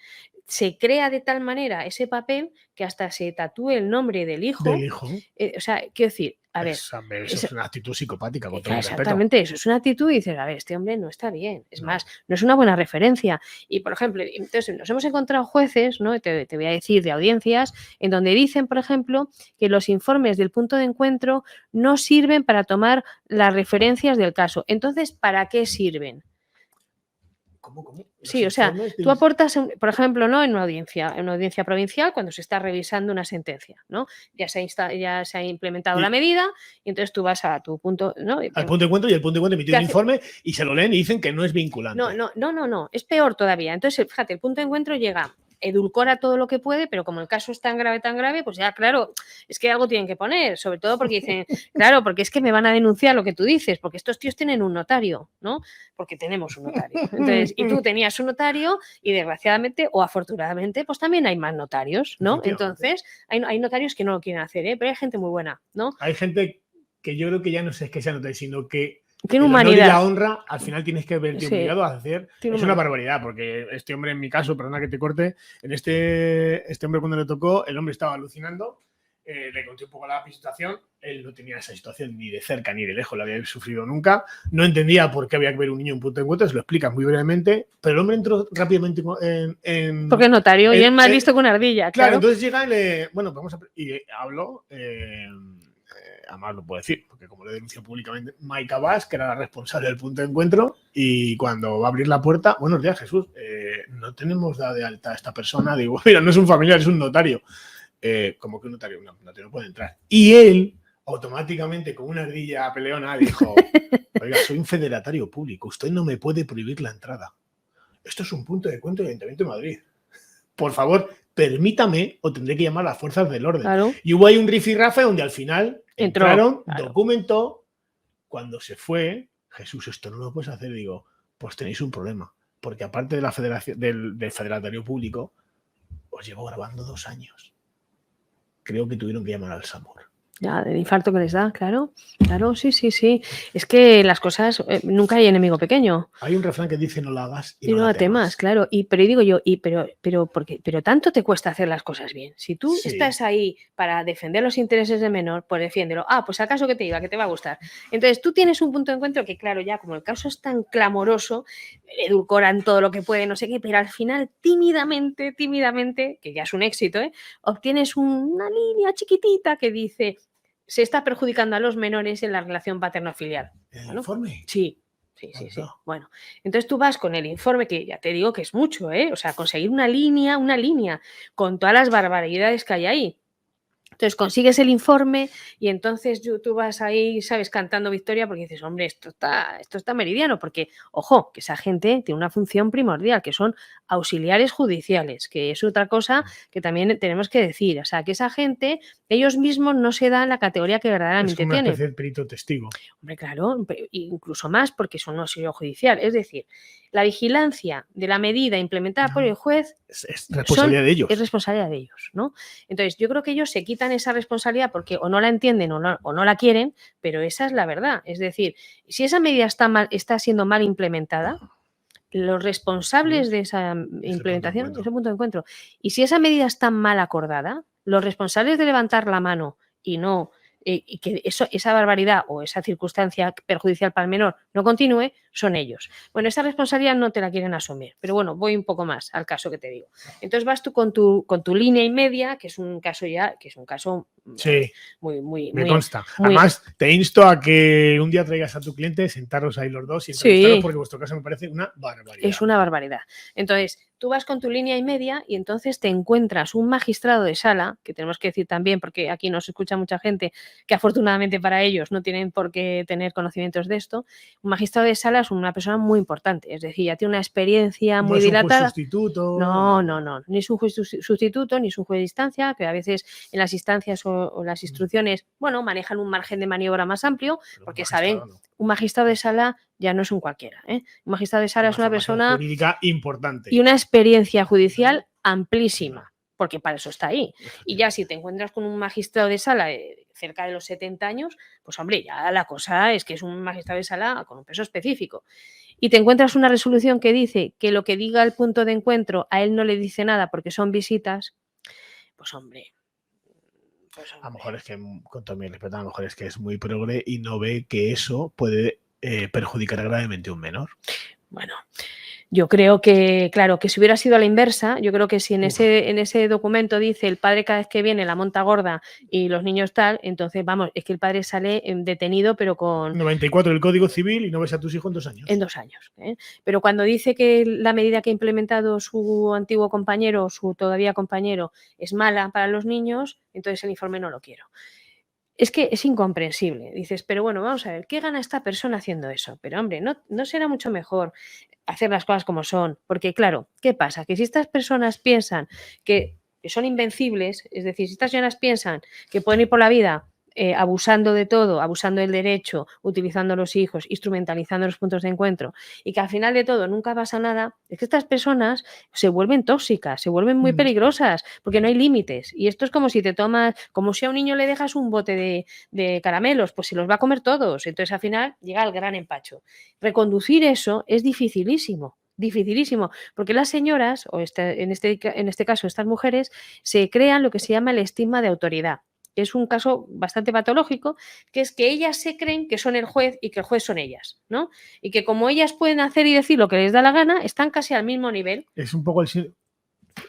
se crea de tal manera ese papel que hasta se tatúe el nombre del hijo. Del hijo. O sea, quiero decir, a ver. Eso es una actitud psicopática, con todo Exactamente, respeto. eso es una actitud y dices, a ver, este hombre no está bien. Es más, no es una buena referencia. Y, por ejemplo, entonces nos hemos encontrado jueces, ¿no? Te voy a decir, de audiencias, en donde dicen, por ejemplo, que los informes del punto de encuentro no sirven para tomar las referencias del caso. Entonces, ¿para qué sirven? ¿Cómo? Sí, o sea, tú aportas, por ejemplo, ¿no? En una audiencia provincial, cuando se está revisando una sentencia, ¿no? Ya se ha implementado la medida y entonces tú vas a tu punto, ¿no? Al punto de encuentro y el punto de encuentro emite un informe y se lo leen y dicen que no es vinculante. No, es peor todavía. Entonces, fíjate, el punto de encuentro llega, edulcora todo lo que puede, pero como el caso es tan grave, pues ya, claro, es que algo tienen que poner, sobre todo porque dicen, claro, porque es que me van a denunciar lo que tú dices, porque estos tíos tienen un notario, ¿no? Porque tenemos un notario. Entonces, y tú tenías un notario y desgraciadamente o afortunadamente, pues también hay más notarios, ¿no? Entonces, hay notarios que no lo quieren hacer, pero hay gente muy buena, ¿no? Hay gente que yo creo que ya no es que sea notario, sino que tiene humanidad. Y la honra, al final tienes que verte obligado a hacer. Es una barbaridad, porque este hombre, en mi caso, perdona que te corte, en este hombre cuando le tocó, el hombre estaba alucinando, le conté un poco la situación, él no tenía esa situación ni de cerca ni de lejos, la había sufrido nunca, no entendía por qué había que ver un niño en punto de encuentro, se lo explica muy brevemente, pero el hombre entró rápidamente en porque es notario y es más listo que una ardilla. Claro, entonces llega y habló... además lo puedo decir, porque como lo denunció públicamente Maika Vaz, que era la responsable del punto de encuentro, y cuando va a abrir la puerta, buenos días, Jesús, no tenemos dada de alta a esta persona, digo, mira, no es un familiar, es un notario. Como que un notario no puede entrar. Y él, automáticamente, con una ardilla peleona, dijo, oiga, soy un federatario público, usted no me puede prohibir la entrada. Esto es un punto de encuentro del Ayuntamiento de Madrid. Por favor, permítame o tendré que llamar a las fuerzas del orden. Claro. Y hubo ahí un rifirrafe donde al final entraron, claro. Documentó, cuando se fue, Jesús, esto no lo puedes hacer, digo, pues tenéis un problema, porque aparte de la federación del federatario público, os llevo grabando 2 años. Creo que tuvieron que llamar al SAMUR. Ya, del infarto que les da, claro, sí. Es que las cosas, nunca hay enemigo pequeño. Hay un refrán que dice no la hagas y no la temas, claro. Pero digo yo, pero tanto te cuesta hacer las cosas bien. Si tú estás ahí para defender los intereses del menor, pues defiéndelo. Ah, pues acaso que te va a gustar. Entonces tú tienes un punto de encuentro que, claro, ya como el caso es tan clamoroso, edulcoran todo lo que pueden, no sé qué, pero al final tímidamente, que ya es un éxito, obtienes una línea chiquitita que dice: se está perjudicando a los menores en la relación paterno-filial. ¿El informe? Sí. Bueno, entonces tú vas con el informe, que ya te digo que es mucho, o sea, conseguir una línea con todas las barbaridades que hay ahí. Entonces consigues el informe y entonces tú vas ahí, ¿sabes?, cantando victoria porque dices, hombre, esto está meridiano, porque, ojo, que esa gente tiene una función primordial, que son auxiliares judiciales, que es otra cosa que también tenemos que decir. O sea, que esa gente, ellos mismos no se dan la categoría que verdaderamente tienen. Es una especie de perito testigo. Hombre, claro, incluso más porque son un auxiliar judicial. Es decir, la vigilancia de la medida implementada por el juez es responsabilidad de ellos. Es responsabilidad de ellos, ¿no? Entonces, yo creo que ellos se quitan esa responsabilidad porque o no la entienden o no la quieren, pero esa es la verdad. Es decir, si esa medida está siendo mal implementada, los responsables de esa implementación, ese punto de encuentro, y si esa medida está mal acordada, los responsables de levantar la mano y no... y que esa barbaridad o esa circunstancia perjudicial para el menor no continúe, son ellos. Bueno, esa responsabilidad no te la quieren asumir, pero bueno, voy un poco más al caso que te digo. Entonces vas tú con tu línea y media, que es un caso sí, muy me consta. Además, te insto a que un día traigas a tu cliente, sentaros ahí los dos y entrevistaros, porque vuestro caso me parece una barbaridad. Es una barbaridad. Entonces, tú vas con tu línea y media y entonces te encuentras un magistrado de sala, que tenemos que decir también, porque aquí nos escucha mucha gente que afortunadamente para ellos no tienen por qué tener conocimientos de esto. Un magistrado de sala es una persona muy importante, es decir, ya tiene una experiencia muy dilatada. No es un juez sustituto. No, ni es un juez sustituto, ni es un juez de instancia, que a veces en las instancias o las instrucciones, bueno, manejan un margen de maniobra más amplio, porque saben, un magistrado de sala ya no es un cualquiera, ¿eh? Un magistrado de sala es una persona jurídica importante y una experiencia judicial amplísima, porque para eso está ahí. Y ya si te encuentras con un magistrado de sala cerca de los 70 años, pues hombre, ya la cosa es que es un magistrado de sala con un peso específico. Y te encuentras una resolución que dice que lo que diga el punto de encuentro a él no le dice nada porque son visitas, pues hombre. A lo mejor es que, con todo mi respeto, a lo mejor es que es muy progre y no ve que eso puede perjudicar gravemente a un menor. Bueno, yo creo que, claro, que si hubiera sido a la inversa, yo creo que si en ese documento dice el padre cada vez que viene la monta gorda y los niños tal, entonces, vamos, es que el padre sale detenido, pero con... 94 del Código Civil y no ves a tus hijos en 2 años. En 2 años. Pero cuando dice que la medida que ha implementado su antiguo compañero, su todavía compañero, es mala para los niños, entonces el informe no lo quiero. Es que es incomprensible. Dices, pero bueno, vamos a ver, ¿qué gana esta persona haciendo eso? Pero hombre, ¿no será mucho mejor hacer las cosas como son? Porque claro, ¿qué pasa? Que si estas personas piensan que son invencibles, es decir, si estas personas piensan que pueden ir por la vida abusando de todo, abusando del derecho, utilizando a los hijos, instrumentalizando los puntos de encuentro y que al final de todo nunca pasa nada, es que estas personas se vuelven tóxicas, se vuelven muy peligrosas porque no hay límites. Y esto es como si te tomas, como si a un niño le dejas un bote de caramelos, pues se los va a comer todos. Entonces al final llega el gran empacho. Reconducir eso es dificilísimo. Dificilísimo, porque las señoras, o en este caso estas mujeres, se crean lo que se llama el estigma de autoridad. Es un caso bastante patológico, que es que ellas se creen que son el juez y que el juez son ellas, ¿no? Y que como ellas pueden hacer y decir lo que les da la gana, están casi al mismo nivel. Es un poco el...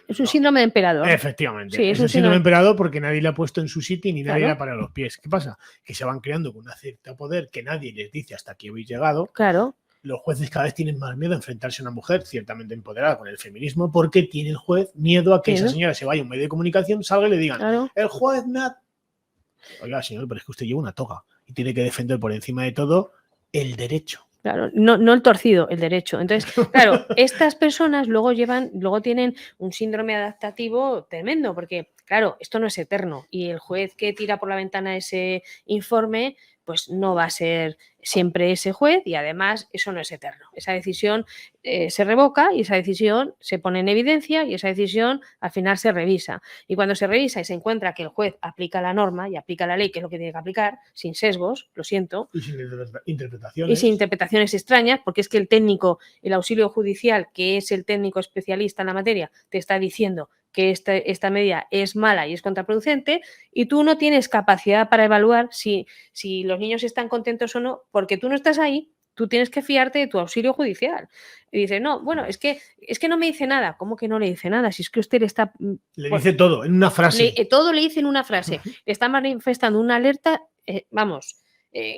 Es un síndrome de emperador. Efectivamente. Sí, es un síndrome de emperador porque nadie le ha puesto en su sitio ni nadie le ha parado los pies. ¿Qué pasa? Que se van creando con un cierto poder que nadie les dice hasta aquí habéis llegado. Claro. Los jueces cada vez tienen más miedo a enfrentarse a una mujer ciertamente empoderada con el feminismo porque tiene el juez miedo a que esa señora se vaya a un medio de comunicación, salga y le digan, el juez me ha... Oiga, señor, pero es que usted lleva una toga y tiene que defender por encima de todo el derecho. Claro, no el torcido, el derecho. Entonces, claro, estas personas luego tienen un síndrome adaptativo tremendo, porque, claro, esto no es eterno. Y el juez que tira por la ventana ese informe, pues no va a ser siempre ese juez, y además eso no es eterno. Esa decisión se revoca y esa decisión se pone en evidencia y esa decisión al final se revisa. Y cuando se revisa y se encuentra que el juez aplica la norma y aplica la ley, que es lo que tiene que aplicar, sin sesgos, lo siento. Y sin interpretaciones. Y sin interpretaciones extrañas, porque es que el técnico, el auxilio judicial, que es el técnico especialista en la materia, te está diciendo que esta medida es mala y es contraproducente, y tú no tienes capacidad para evaluar si los niños están contentos o no, porque tú no estás ahí, tú tienes que fiarte de tu auxilio judicial. Y dices, no, bueno, es que no me dice nada. ¿Cómo que no le dice nada? Si es que usted le está... Le dice todo, en una frase. Todo le dice en una frase. Le está manifestando una alerta,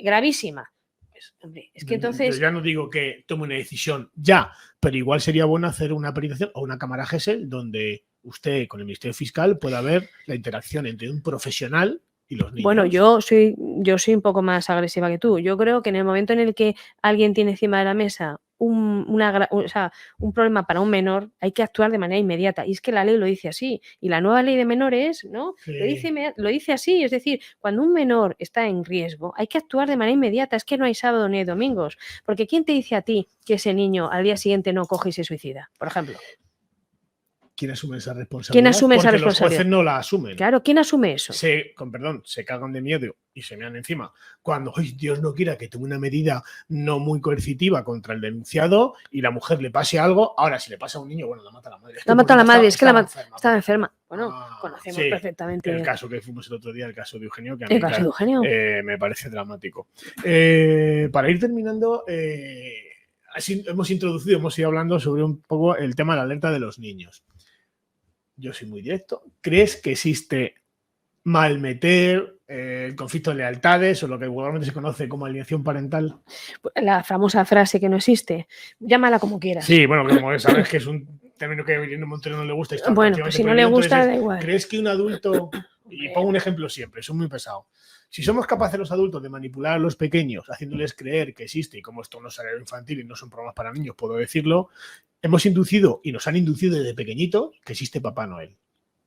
gravísima. Pues, hombre, es que entonces... Yo ya no digo que tome una decisión ya, pero igual sería bueno hacer una peritación o una cámara GESEL donde usted con el Ministerio Fiscal pueda ver la interacción entre un profesional y los niños. Bueno, yo soy un poco más agresiva que tú. Yo creo que en el momento en el que alguien tiene encima de la mesa un problema para un menor, hay que actuar de manera inmediata. Y es que la ley lo dice así. Y la nueva ley de menores, ¿no? Sí. Lo dice así. Es decir, cuando un menor está en riesgo, hay que actuar de manera inmediata. Es que no hay sábado ni hay domingos. Porque ¿quién te dice a ti que ese niño al día siguiente no coge y se suicida, por ejemplo? ¿Quién asume esa responsabilidad? ¿Quién asume esa responsabilidad? Los jueces no la asumen. Claro, ¿quién asume eso? Se cagan de miedo y se mean encima. Cuando, Dios no quiera que tome una medida no muy coercitiva contra el denunciado y la mujer le pase algo, ahora si le pasa a un niño, bueno, la mata la madre. La mata la madre, es que estaba enferma. Bueno, conocemos perfectamente. El caso que fuimos el otro día, el caso de Eugenio, que a mí me parece dramático. Para ir terminando, así hemos ido hablando sobre un poco el tema de la alerta de los niños. Yo soy muy directo. ¿Crees que existe malmeter, el conflicto de lealtades o lo que igualmente se conoce como alienación parental? La famosa frase que no existe. Llámala como quieras. Sí, bueno, como sabes que es un término que a Irene Montero no le gusta. Está Bueno, pues si no le gusta, da igual. ¿Crees que un adulto, y pongo un ejemplo siempre, es muy pesado, si somos capaces los adultos de manipular a los pequeños, haciéndoles creer que existe, y como esto no es área infantil y no son programas para niños, puedo decirlo, hemos inducido y nos han inducido desde pequeñitos que existe Papá Noel.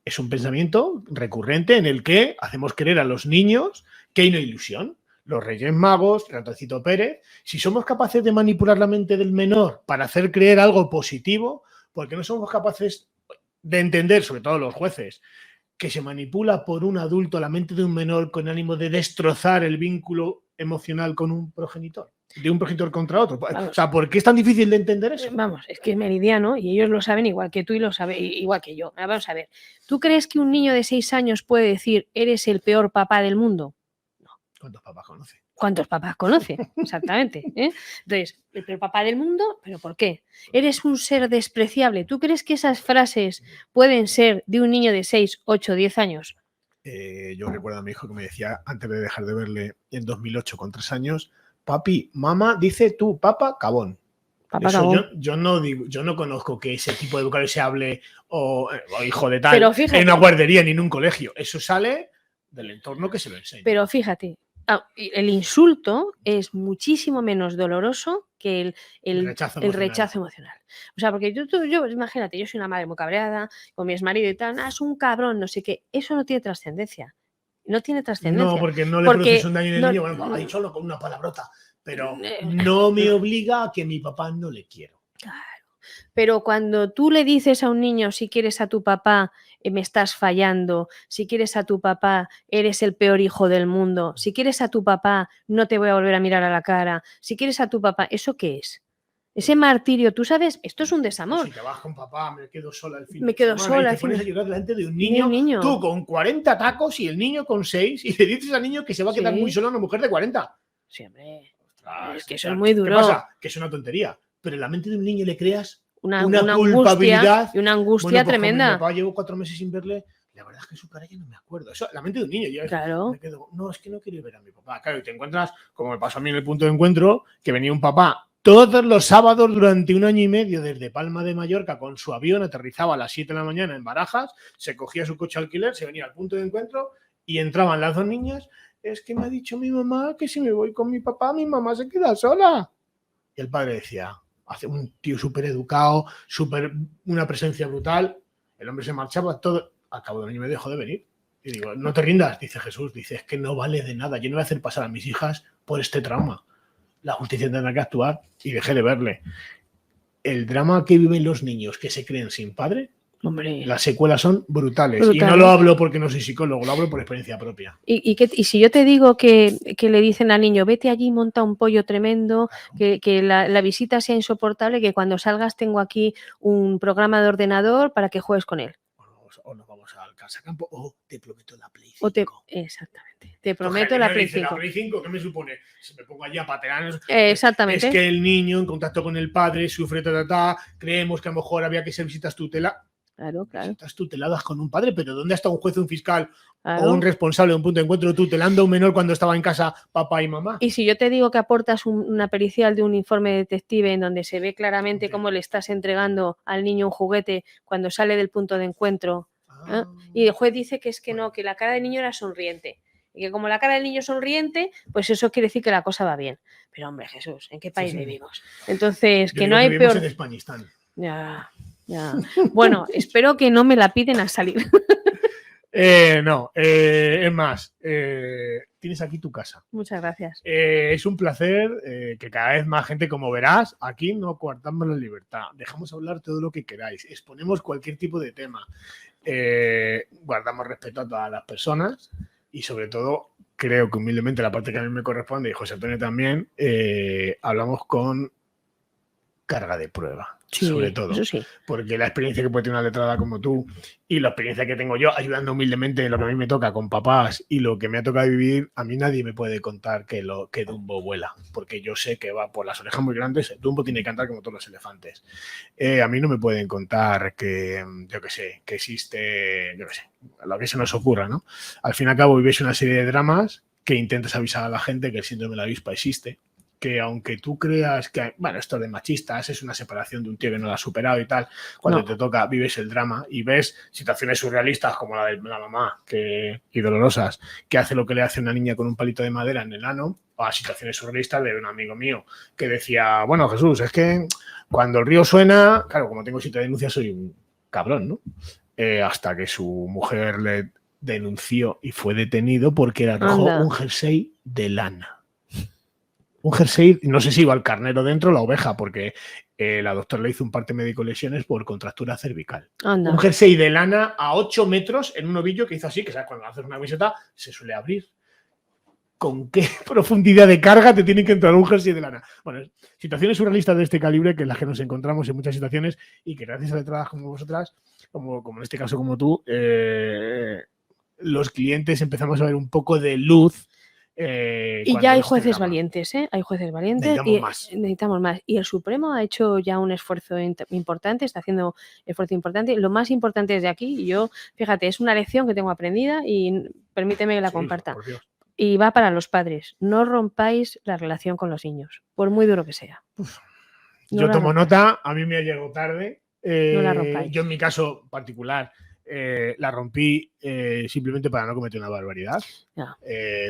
Es un pensamiento recurrente en el que hacemos creer a los niños que hay una ilusión. Los Reyes Magos, Ratoncito Pérez. Si somos capaces de manipular la mente del menor para hacer creer algo positivo, ¿por qué no somos capaces de entender, sobre todo los jueces, que se manipula por un adulto la mente de un menor con ánimo de destrozar el vínculo emocional con un progenitor? De un progenitor contra otro. Vamos. O sea, ¿por qué es tan difícil de entender eso? Vamos, es que es meridiano y ellos lo saben igual que tú y lo sabes igual que yo. Vamos a ver, ¿tú crees que un niño de 6 años puede decir eres el peor papá del mundo? ¿Cuántos papás conoce? ¿Cuántos papás conoce? Exactamente. Entonces, el peor papá del mundo, ¿pero por qué? Eres un ser despreciable. ¿Tú crees que esas frases pueden ser de un niño de 6, 8, 10 años? Yo recuerdo a mi hijo que me decía, antes de dejar de verle en 2008 con 3 años, papi, mamá, dice tú, papá, cabón. Papá Eso cabón. yo no conozco que ese tipo de educador se hable o hijo de tal Pero fíjate, en una guardería ni en un colegio. Eso sale del entorno que se lo enseña. Pero fíjate, el insulto es muchísimo menos doloroso que el rechazo emocional. O sea, porque yo, imagínate, yo soy una madre muy cabreada con mi exmarido y tal, es un cabrón, no sé qué. Eso no tiene trascendencia. No tiene trascendencia. No, porque no le produces un daño en el niño. Bueno, ha dicho solo con una palabrota, pero no me obliga a que mi papá no le quiero. Claro. Pero cuando tú le dices a un niño, si quieres a tu papá, me estás fallando, si quieres a tu papá, eres el peor hijo del mundo, si quieres a tu papá, no te voy a volver a mirar a la cara, si quieres a tu papá, ¿eso qué es? Ese martirio, tú sabes, esto es un desamor. Si te vas con papá, me quedo sola al fin Me quedo sola. Y te pones a llorar delante de un niño, tú con 40 tacos y el niño con 6, y le dices al niño que se va a quedar muy sola una mujer de 40. Sí, hombre. Ostras, es que eso es muy duro. ¿Qué pasa? Que es una tontería. Pero en la mente de un niño le creas una culpabilidad angustia, y una angustia tremenda. Con mi papá llevo 4 meses sin verle. La verdad es que su cara ya no me acuerdo. Eso, la mente de un niño. Yo claro. me quedo, no, es que no quiero ver a mi papá. Claro, y te encuentras, como me pasó a mí en el punto de encuentro, que venía un papá todos los sábados durante 1 año y medio desde Palma de Mallorca con su avión, aterrizaba a las 7 de la mañana en Barajas, se cogía su coche alquiler, se venía al punto de encuentro y entraban las 2 niñas. Es que me ha dicho mi mamá que si me voy con mi papá, mi mamá se queda sola. Y el padre decía, hace un tío súper educado, una presencia brutal. El hombre se marchaba todo. Al cabo de 1 año y medio dejó de venir. Y digo, no te rindas, dice Jesús. Dice, es que no vale de nada. Yo no voy a hacer pasar a mis hijas por este trauma. La justicia tendrá que actuar y dejé de verle. El drama que viven los niños que se creen sin padre, hombre, las secuelas son brutales. Y no lo hablo porque no soy psicólogo, lo hablo por experiencia propia. Y si yo te digo que le dicen al niño, vete allí, monta un pollo tremendo, claro, que la visita sea insoportable, que cuando salgas tengo aquí un programa de ordenador para que juegues con él. O nos vamos al casacampo o te prometo la Play 5. Exactamente. Te prometo la Play 5. ¿La Play 5 qué me supone? Si me pongo allí a patear. Exactamente. Es que el niño en contacto con el padre sufre creemos que a lo mejor había que ser visitas tuteladas. Claro. Visitas tuteladas con un padre, pero ¿dónde está un juez, un fiscal o un responsable de un punto de encuentro tutelando a un menor cuando estaba en casa papá y mamá? Y si yo te digo que aportas una pericial de un informe detective en donde se ve claramente cómo le estás entregando al niño un juguete cuando sale del punto de encuentro, y el juez dice que es que no, que la cara del niño era sonriente. Y que como la cara del niño es sonriente, pues eso quiere decir que la cosa va bien. Pero hombre, Jesús, ¿en qué país vivimos? Entonces, que no hay peor... en Españistán. Ya. Bueno, espero que no me la piden a salir. No, es más, tienes aquí tu casa. Muchas gracias. Es un placer que cada vez más gente, como verás, aquí no coartamos la libertad. Dejamos hablar todo lo que queráis, exponemos cualquier tipo de tema, guardamos respeto a todas las personas y sobre todo, creo que humildemente la parte que a mí me corresponde y José Antonio también, hablamos con carga de prueba. Sí, sobre todo, eso sí. Porque la experiencia que puede tener una letrada como tú y la experiencia que tengo yo ayudando humildemente en lo que a mí me toca con papás y lo que me ha tocado vivir, a mí nadie me puede contar que Dumbo vuela, porque yo sé que va por las orejas muy grandes. Dumbo tiene que andar como todos los elefantes. A mí no me pueden contar que, yo qué sé, que existe, yo qué sé, lo que se nos ocurra, ¿no? Al fin y al cabo vives una serie de dramas que intentas avisar a la gente que el síndrome de la avispa existe. que aunque tú creas que, bueno, esto de machistas es una separación de un tío que no la ha superado y tal, cuando te toca vives el drama y ves situaciones surrealistas como la de la mamá y dolorosas, que hace lo que le hace una niña con un palito de madera en el ano, o a situaciones surrealistas de un amigo mío que decía, bueno, Jesús, es que cuando el río suena, claro, como tengo 7 denuncias soy un cabrón, ¿no? Hasta que su mujer le denunció y fue detenido porque le arrojó un jersey de lana. Un jersey, no sé si iba el carnero dentro o la oveja, porque la doctora le hizo un parte médico lesiones por contractura cervical. Anda. Un jersey de lana a 8 metros en un ovillo que hizo así, que sabes, cuando haces una camiseta se suele abrir. ¿Con qué profundidad de carga te tiene que entrar un jersey de lana? Bueno, situaciones surrealistas de este calibre que en las que nos encontramos en muchas situaciones y que gracias a letradas como vosotras, como en este caso como tú, los clientes empezamos a ver un poco de luz. Y ya hay jueces valientes, ¿eh? Hay jueces valientes. Necesitamos más. Y el Supremo ha hecho ya un esfuerzo importante, está haciendo esfuerzo importante. Lo más importante desde aquí, yo, fíjate, es una lección que tengo aprendida y permíteme que la comparta. Y va para los padres. No rompáis la relación con los niños, por muy duro que sea. No yo tomo nota, a mí me ha llegado tarde. No la rompáis. Yo en mi caso particular la rompí simplemente para no cometer una barbaridad. No.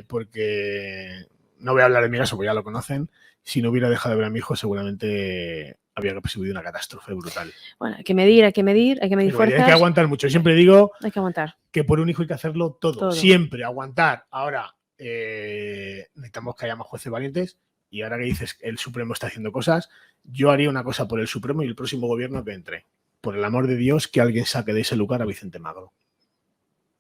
Porque no voy a hablar de mi caso, porque ya lo conocen. Si no hubiera dejado de ver a mi hijo, seguramente había recibido una catástrofe brutal. Bueno, hay que medir fuerzas. Hay que aguantar mucho. Yo siempre digo hay que aguantar. Que por un hijo hay que hacerlo todo. Siempre aguantar. Ahora, necesitamos que haya más jueces valientes. Y ahora que dices que el Supremo está haciendo cosas, yo haría una cosa por el Supremo y el próximo gobierno que entre. Por el amor de Dios, que alguien saque de ese lugar a Vicente Magro.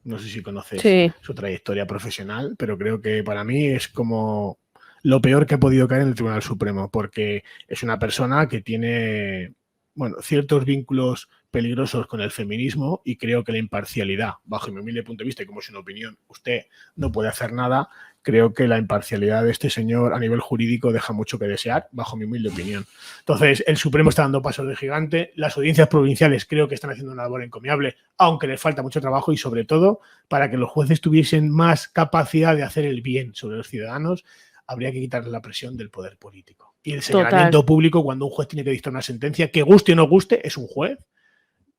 No sé si conoces su trayectoria profesional, pero creo que para mí es como lo peor que ha podido caer en el Tribunal Supremo, porque es una persona que tiene, bueno, ciertos vínculos peligrosos con el feminismo y creo que la imparcialidad, bajo mi humilde punto de vista y como es una opinión, usted no puede hacer nada. Creo que la imparcialidad de este señor a nivel jurídico deja mucho que desear, bajo mi humilde opinión. Entonces, el Supremo está dando pasos de gigante. Las audiencias provinciales creo que están haciendo una labor encomiable, aunque les falta mucho trabajo y, sobre todo, para que los jueces tuviesen más capacidad de hacer el bien sobre los ciudadanos, habría que quitarle la presión del poder político. Y el señalamiento público, cuando un juez tiene que dictar una sentencia, que guste o no guste, es un juez,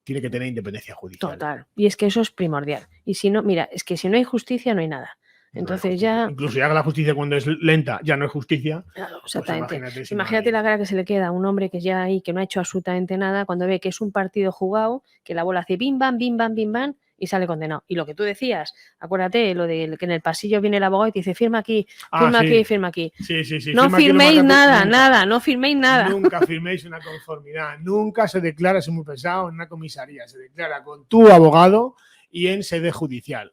tiene que tener independencia judicial. Total. Y es que eso es primordial. Y si no, mira, es que si no hay justicia, no hay nada. Entonces ya... Incluso ya la justicia cuando es lenta ya no es justicia. Claro, exactamente. Pues imagínate la cara que se le queda a un hombre que ya ahí, que no ha hecho absolutamente nada, cuando ve que es un partido jugado, que la bola hace bim, bam, bim, bam, bim, bam, y sale condenado. Y lo que tú decías, acuérdate, lo de que en el pasillo viene el abogado y te dice, firma aquí, aquí, firma aquí. Sí. No firméis nada, no firméis nada. Nunca firméis una conformidad. Nunca se declara, es muy pesado, en una comisaría. Se declara con tu abogado y en sede judicial.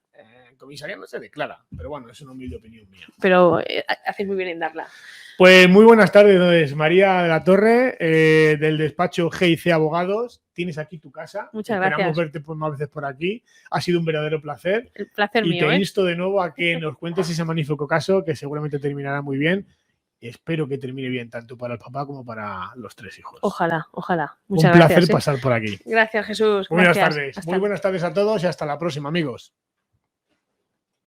Comisaría no se declara, pero bueno, es una humilde opinión mía. Pero haces muy bien en darla. Pues muy buenas tardes, María de la Torre, del despacho G&C Abogados. Tienes aquí tu casa. Muchas gracias. Esperamos verte más veces por aquí. Ha sido un verdadero placer. El placer y mío. Y te insto de nuevo a que nos cuentes ese magnífico caso, que seguramente terminará muy bien. Espero que termine bien tanto para el papá como para los 3 hijos. Ojalá. Un Muchas placer gracias, pasar por aquí. Gracias, Jesús. Muy buenas tardes. Muy buenas tardes a todos y hasta la próxima, amigos.